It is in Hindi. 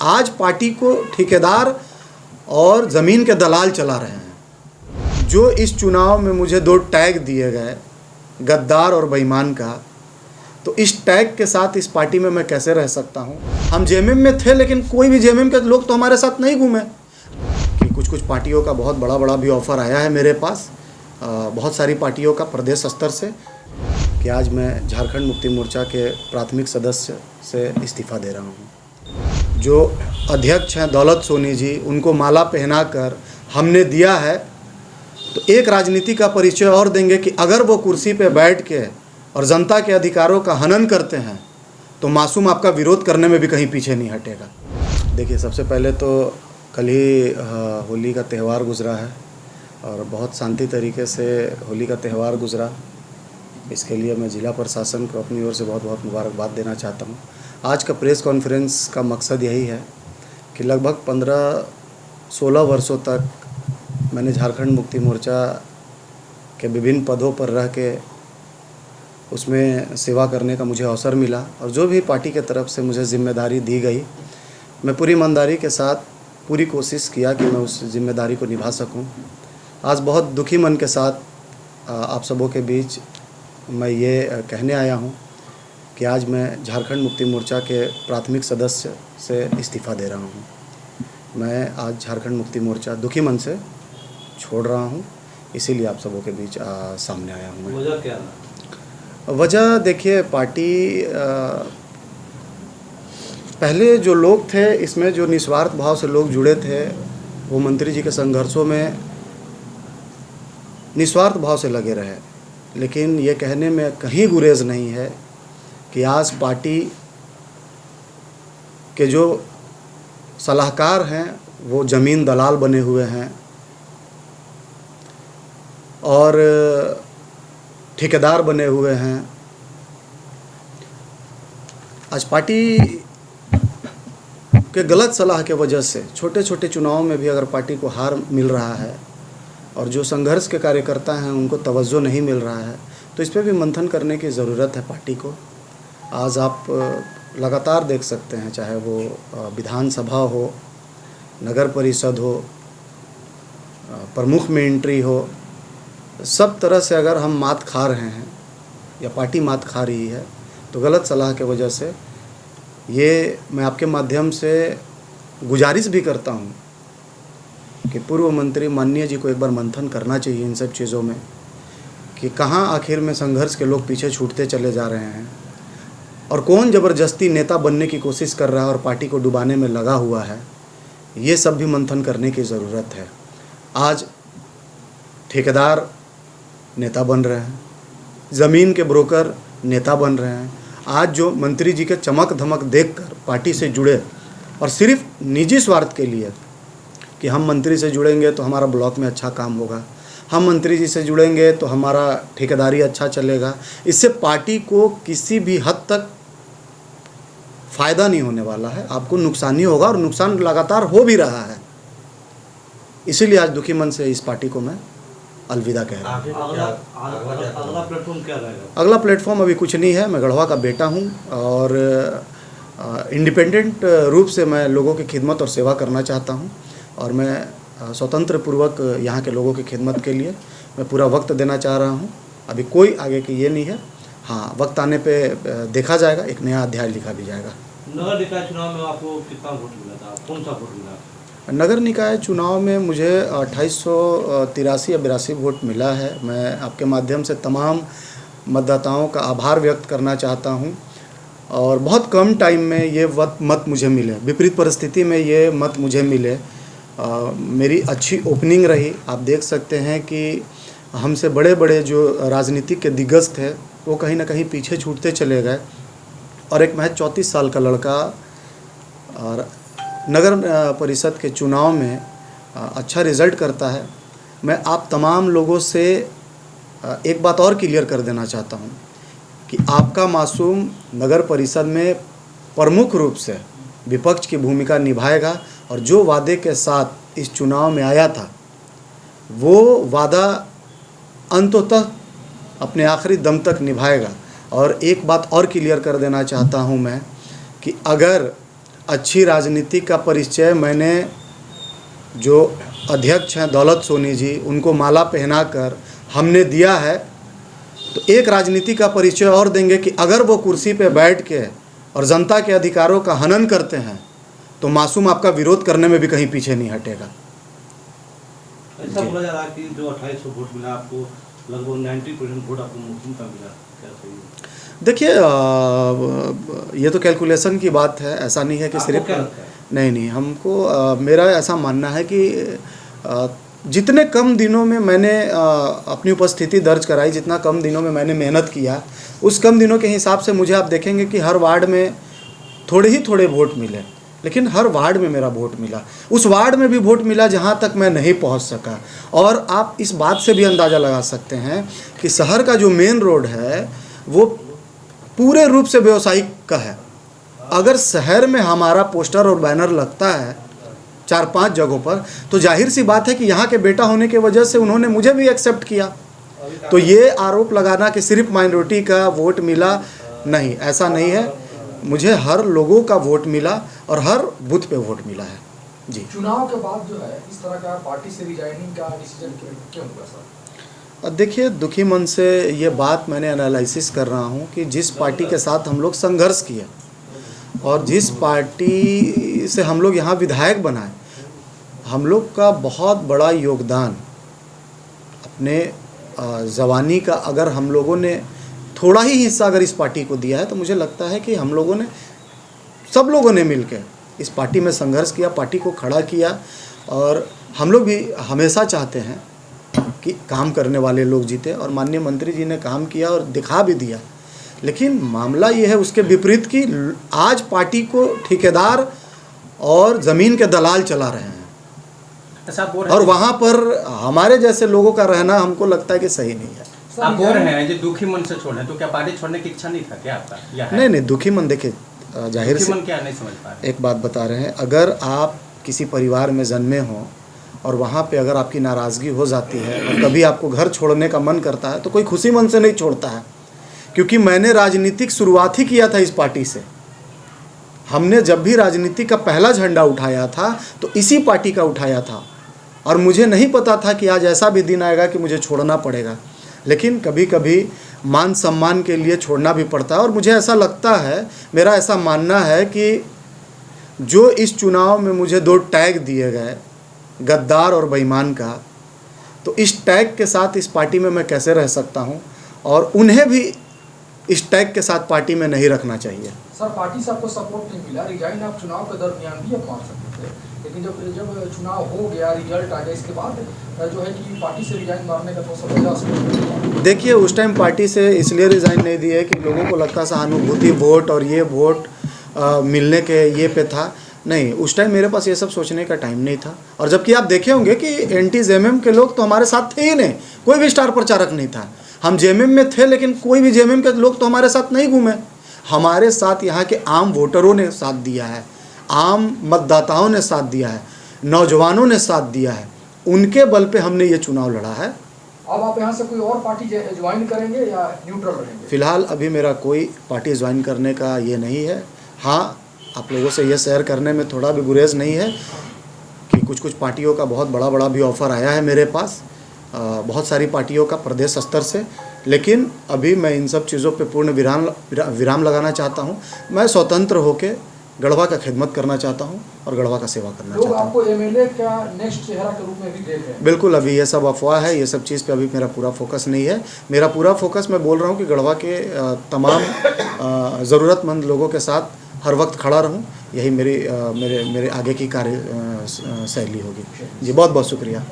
आज पार्टी को ठेकेदार और ज़मीन के दलाल चला रहे हैं। जो इस चुनाव में मुझे 2 टैग दिए गए, गद्दार और बेईमान का, तो इस टैग के साथ इस पार्टी में मैं कैसे रह सकता हूं? हम जेएमएम में थे, लेकिन कोई भी जेएमएम के लोग तो हमारे साथ नहीं घूमे। कि कुछ पार्टियों का बहुत बड़ा भी ऑफ़र आया है मेरे पास, बहुत सारी पार्टियों का प्रदेश स्तर से, कि आज मैं झारखंड मुक्ति मोर्चा के प्राथमिक सदस्य से इस्तीफ़ा दे रहा हूं। जो अध्यक्ष हैं दौलत सोनी जी, उनको माला पहनाकर हमने दिया है, तो एक राजनीति का परिचय और देंगे कि अगर वो कुर्सी पे बैठ के और जनता के अधिकारों का हनन करते हैं तो मासूम आपका विरोध करने में भी कहीं पीछे नहीं हटेगा। देखिए, सबसे पहले तो कल ही होली का त्यौहार गुजरा है और बहुत शांति तरीके से होली का त्यौहार गुजरा। इसके लिए मैं ज़िला प्रशासन को अपनी ओर से बहुत बहुत मुबारकबाद देना चाहता हूँ। आज का प्रेस कॉन्फ्रेंस का मकसद यही है कि लगभग 15-16 वर्षों तक मैंने झारखंड मुक्ति मोर्चा के विभिन्न पदों पर रह के उसमें सेवा करने का मुझे अवसर मिला, और जो भी पार्टी के तरफ से मुझे जिम्मेदारी दी गई, मैं पूरी ईमानदारी के साथ पूरी कोशिश किया कि मैं उस जिम्मेदारी को निभा सकूं। आज बहुत दुखी मन के साथ आप सबों के बीच मैं ये कहने आया हूं कि आज मैं झारखंड मुक्ति मोर्चा के प्राथमिक सदस्य से इस्तीफ़ा दे रहा हूं। मैं आज झारखंड मुक्ति मोर्चा दुखी मन से छोड़ रहा हूं, इसीलिए आप सबों के बीच सामने आया हूं। वजह क्या? वजह देखिए, पार्टी पहले जो लोग थे इसमें, जो निस्वार्थ भाव से लोग जुड़े थे, वो मंत्री जी के संघर्षों में निस्वार्थ भाव से लगे रहे। लेकिन ये कहने में कहीं गुरेज नहीं है कि आज पार्टी के जो सलाहकार हैं वो ज़मीन दलाल बने हुए हैं और ठेकेदार बने हुए हैं। आज पार्टी के गलत सलाह के वजह से छोटे छोटे चुनावों में भी अगर पार्टी को हार मिल रहा है और जो संघर्ष के कार्यकर्ता हैं उनको तवज्जो नहीं मिल रहा है, तो इस पर भी मंथन करने की ज़रूरत है पार्टी को। आज आप लगातार देख सकते हैं, चाहे वो विधानसभा हो, नगर परिषद हो, प्रमुख में एंट्री हो, सब तरह से अगर हम मात खा रहे हैं या पार्टी मात खा रही है तो गलत सलाह के वजह से। ये मैं आपके माध्यम से गुजारिश भी करता हूँ कि पूर्व मंत्री माननीय जी को एक बार मंथन करना चाहिए इन सब चीज़ों में, कि कहाँ आखिर में संघर्ष के लोग पीछे छूटते चले जा रहे हैं और कौन ज़बरदस्ती नेता बनने की कोशिश कर रहा है और पार्टी को डुबाने में लगा हुआ है। ये सब भी मंथन करने की ज़रूरत है। आज ठेकेदार नेता बन रहे हैं, ज़मीन के ब्रोकर नेता बन रहे हैं। आज जो मंत्री जी के चमक धमक देखकर पार्टी से जुड़े और सिर्फ निजी स्वार्थ के लिए कि हम मंत्री से जुड़ेंगे तो हमारा ब्लॉक में अच्छा काम होगा, हम मंत्री जी से जुड़ेंगे तो हमारा ठेकेदारी अच्छा चलेगा, इससे पार्टी को किसी भी हद तक फ़ायदा नहीं होने वाला है। आपको नुकसान ही होगा और नुकसान लगातार हो भी रहा है। इसीलिए आज दुखी मन से इस पार्टी को मैं अलविदा कह रहा हूँ। अगला प्लेटफॉर्म क्या रहेगा? अगला प्लेटफॉर्म अभी कुछ नहीं है। मैं गढ़वा का बेटा हूँ और इंडिपेंडेंट रूप से मैं लोगों की खिदमत और सेवा करना चाहता हूँ, और मैं स्वतंत्र पूर्वक यहाँ के लोगों की खिदमत के लिए मैं पूरा वक्त देना चाह रहा हूँ। अभी कोई आगे की ये नहीं है। हाँ, वक्त आने पे देखा जाएगा, एक नया अध्याय लिखा भी जाएगा। नगर निकाय चुनाव में आपको कितना वोट मिला था? कौन सा वोट मिला? नगर निकाय चुनाव में मुझे 2883 या 82 वोट मिला है। मैं आपके माध्यम से तमाम मतदाताओं का आभार व्यक्त करना चाहता हूं, और बहुत कम टाइम में ये मत मुझे मिले, विपरीत परिस्थिति में ये मत मुझे मिले। मेरी अच्छी ओपनिंग रही। आप देख सकते हैं कि हमसे बड़े बड़े जो राजनीतिक के दिग्गज थे वो कहीं ना कहीं पीछे छूटते चले गए, और एक महज 34 साल का लड़का और नगर परिषद के चुनाव में अच्छा रिज़ल्ट करता है। मैं आप तमाम लोगों से एक बात और क्लियर कर देना चाहता हूं कि आपका मासूम नगर परिषद में प्रमुख रूप से विपक्ष की भूमिका निभाएगा, और जो वादे के साथ इस चुनाव में आया था वो वादा अंततः अपने आखिरी दम तक निभाएगा। और एक बात और क्लियर कर देना चाहता हूं मैं कि अगर अच्छी राजनीति का परिचय मैंने जो अध्यक्ष हैं दौलत सोनी जी, उनको माला पहनाकर हमने दिया है। तो एक राजनीति का परिचय और देंगे कि अगर वो कुर्सी पे बैठ के और जनता के अधिकारों का हनन करते हैं तो मासूम आपका विरोध करने में भी कहीं पीछे नहीं हटेगा। ऐसा बोला जा रहा है कि जो 2800 वोट मिला आपको, लगभग 90% वोट आपको मुस्लिम का मिला, क्या सही है? देखिए, ये तो कैलकुलेशन की बात है, ऐसा नहीं है कि आपको सिर्फ क्या लगता है? नहीं, हमको मेरा ऐसा मानना है कि जितने कम दिनों में मैंने अपनी उपस्थिति दर्ज कराई, जितना कम दिनों में मैंने मेहनत किया, उस कम दिनों के हिसाब से मुझे आप देखेंगे कि हर वार्ड में थोड़े वोट मिले, लेकिन हर वार्ड में मेरा वोट मिला। उस वार्ड में भी वोट मिला जहां तक मैं नहीं पहुंच सका। और आप इस बात से भी अंदाज़ा लगा सकते हैं कि शहर का जो मेन रोड है वो पूरे रूप से व्यावसायिक का है। अगर शहर में हमारा पोस्टर और बैनर लगता है 4-5 जगहों पर, तो जाहिर सी बात है कि यहाँ के बेटा होने की वजह से उन्होंने मुझे भी एक्सेप्ट किया। तो ये आरोप लगाना कि सिर्फ माइनॉरिटी का वोट मिला, नहीं, ऐसा नहीं है। मुझे हर लोगों का वोट मिला और हर बूथ पे वोट मिला है जी। चुनाव के बाद जो है इस तरह का पार्टी से रिजाइनिंग का डिसीजन क्यों हुआ सर? देखिए, दुखी मन से ये बात मैंने एनालिसिस कर रहा हूँ कि जिस पार्टी के साथ हम लोग संघर्ष किए और जिस पार्टी से हम लोग यहाँ विधायक बनाए, हम लोग का बहुत बड़ा योगदान अपने जवानी का अगर हम लोगों ने थोड़ा ही हिस्सा अगर इस पार्टी को दिया है, तो मुझे लगता है कि हम लोगों ने, सब लोगों ने मिलकर इस पार्टी में संघर्ष किया, पार्टी को खड़ा किया। और हम लोग भी हमेशा चाहते हैं कि काम करने वाले लोग जीते, और माननीय मंत्री जी ने काम किया और दिखा भी दिया। लेकिन मामला ये है उसके विपरीत कि आज पार्टी को ठेकेदार और ज़मीन के दलाल चला रहे हैं, और वहाँ पर हमारे जैसे लोगों का रहना हमको लगता है कि सही नहीं है। आप बोल रहे हैं जो दुखी मन से छोड़े, तो क्या पार्टी छोड़ने की इच्छा नहीं था क्या आपका? नहीं, दुखी मन, देखिए जाहिर से क्या नहीं समझ पा रहे, एक बात बता रहे हैं, अगर आप किसी परिवार में जन्मे हों और वहाँ पे अगर आपकी नाराज़गी हो जाती है और कभी आपको घर छोड़ने का मन करता है, तो कोई खुशी मन से नहीं छोड़ता है। क्योंकि मैंने राजनीतिक शुरुआत ही किया था इस पार्टी से। हमने जब भी राजनीति का पहला झंडा उठाया था तो इसी पार्टी का उठाया था, और मुझे नहीं पता था कि आज ऐसा भी दिन आएगा कि मुझे छोड़ना पड़ेगा। लेकिन कभी कभी मान सम्मान के लिए छोड़ना भी पड़ता है। और मुझे ऐसा लगता है, मेरा ऐसा मानना है कि जो इस चुनाव में मुझे 2 टैग दिए गए, गद्दार और बेईमान का, तो इस टैग के साथ इस पार्टी में मैं कैसे रह सकता हूं, और उन्हें भी इस टैग के साथ पार्टी में नहीं रखना चाहिए। सर, पार्टी से आपको सपोर्ट नहीं मिला, रिजाइन आप चुनाव के दरमियान भी आप मान सकते थे, लेकिन जब चुनाव हो गया, रिजल्ट आ गया, इसके बाद जो है कि पार्टी से रिजाइन मारने का तो सब। देखिए, उस टाइम पार्टी से इसलिए रिजाइन नहीं दिए कि लोगों को लगता सहानुभूति वोट और ये वोट मिलने के ये पे था। नहीं, उस टाइम मेरे पास ये सब सोचने का टाइम नहीं था। और जबकि आप देखे होंगे कि एंटी जेएमएम के लोग तो हमारे साथ थे ही नहीं, कोई भी स्टार प्रचारक नहीं था। हम जेएमएम में थे, लेकिन कोई भी जेएमएम के लोग तो हमारे साथ नहीं घूमे। हमारे साथ यहाँ के आम वोटरों ने साथ दिया है, आम मतदाताओं ने साथ दिया है, नौजवानों ने साथ दिया है, उनके बल पे हमने ये चुनाव लड़ा है। अब आप यहाँ से कोई और पार्टी ज्वाइन करेंगे या न्यूट्रल रहेंगे? फिलहाल अभी मेरा कोई पार्टी ज्वाइन करने का ये नहीं है। हाँ, आप लोगों से ये शेयर करने में थोड़ा भी गुरेज नहीं है कि कुछ पार्टियों का बहुत बड़ा भी ऑफ़र आया है मेरे पास, बहुत सारी पार्टियों का प्रदेश स्तर से। लेकिन अभी मैं इन सब चीज़ों पे पूर्ण विराम लगाना चाहता हूँ। मैं स्वतंत्र होकर गढ़वा का खिदमत करना चाहता हूँ और गढ़वा का सेवा करना चाहता हूँ। लोग आपको एमएलए का नेक्स्ट चेहरा के रूप में भी देख रहे हैं? बिल्कुल, अभी ये सब अफवाह है, ये सब चीज़ पे अभी मेरा पूरा फोकस नहीं है। मेरा पूरा फोकस, मैं बोल रहा हूँ कि गढ़वा के तमाम ज़रूरतमंद लोगों के साथ हर वक्त खड़ा रहूँ। यही मेरे आगे की कार्य शैली होगी जी। बहुत बहुत शुक्रिया।